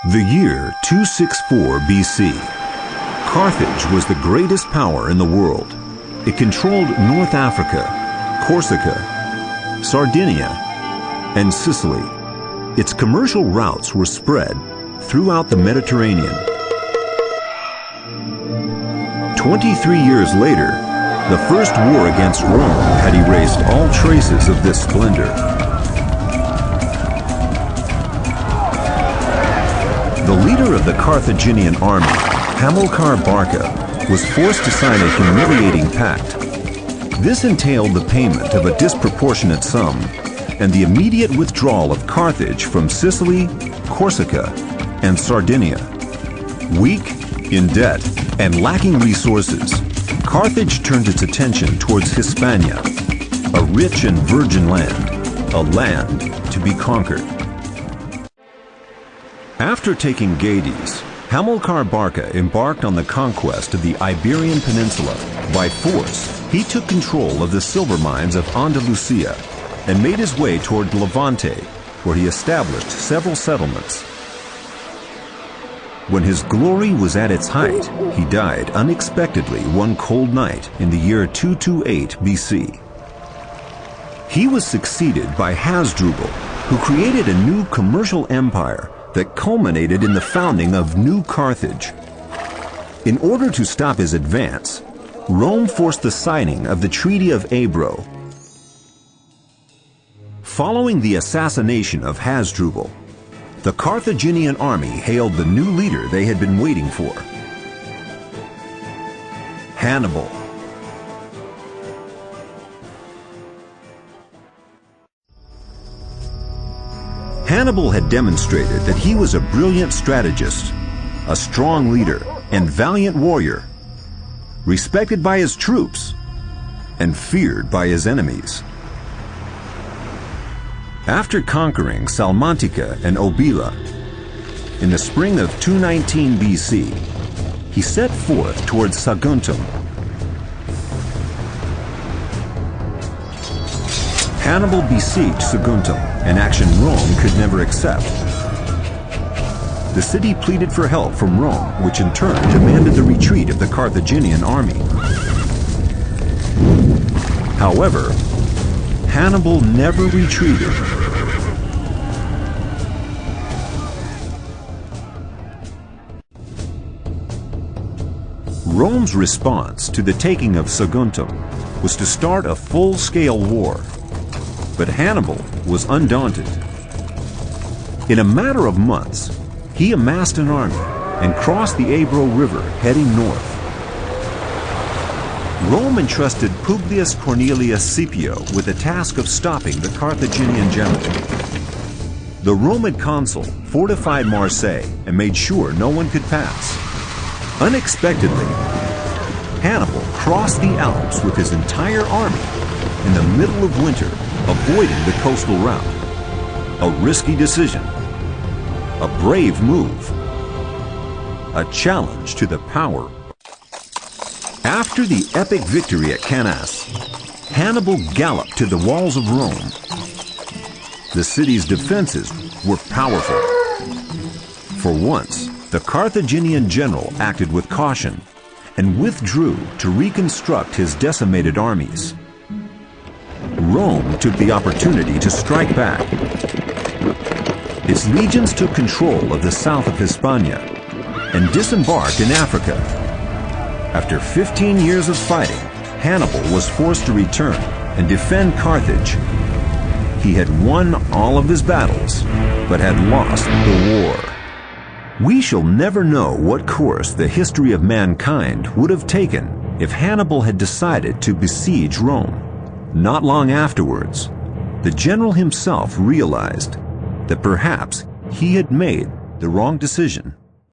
The year 264 BC. Carthage was the greatest power in the world. It controlled North Africa, Corsica, Sardinia, and Sicily. Its commercial routes were spread throughout the Mediterranean. 23 years later, the First War against Rome had erased all traces of this splendor. The leader of the Carthaginian army, Hamilcar Barca, was forced to sign a humiliating pact. This entailed the payment of a disproportionate sum and the immediate withdrawal of Carthage from Sicily, Corsica, and Sardinia. Weak, in debt, and lacking resources, Carthage turned its attention towards Hispania, a rich and virgin land, a land to be conquered. After taking Gades, Hamilcar Barca embarked on the conquest of the Iberian Peninsula. By force, he took control of the silver mines of Andalusia and made his way toward Levante, where he established several settlements. When his glory was at its height, he died unexpectedly one cold night in the year 228 BC. He was succeeded by Hasdrubal, who created a new commercial empire that culminated in the founding of New Carthage. In order to stop his advance, Rome forced the signing of the Treaty of Ebro. Following the assassination of Hasdrubal, the Carthaginian army hailed the new leader they had been waiting for, Hannibal. Hannibal had demonstrated that he was a brilliant strategist, a strong leader, and valiant warrior, respected by his troops and feared by his enemies. After conquering Salmantica and Obila, in the spring of 219 BC, he set forth towards Saguntum. Hannibal besieged Saguntum, an action Rome could never accept. The city pleaded for help from Rome, which in turn demanded the retreat of the Carthaginian army. However, Hannibal never retreated. Rome's response to the taking of Saguntum was to start a full-scale war. But Hannibal was undaunted. In a matter of months, he amassed an army and crossed the Ebro River heading north. Rome entrusted Publius Cornelius Scipio with the task of stopping the Carthaginian general. The Roman consul fortified Marseille and made sure no one could pass. Unexpectedly, Hannibal crossed the Alps with his entire army in the middle of winter, avoiding the coastal route. A risky decision, a brave move, a challenge to the power. After the epic victory at Cannas, Hannibal galloped to the walls of Rome. The city's defenses were powerful. For once, the Carthaginian general acted with caution and withdrew to reconstruct his decimated armies. Rome took the opportunity to strike back. Its legions took control of the south of Hispania and disembarked in Africa. After 15 years of fighting, Hannibal was forced to return and defend Carthage. He had won all of his battles, but had lost the war. We shall never know what course the history of mankind would have taken if Hannibal had decided to besiege Rome. Not long afterwards, the general himself realized that perhaps he had made the wrong decision.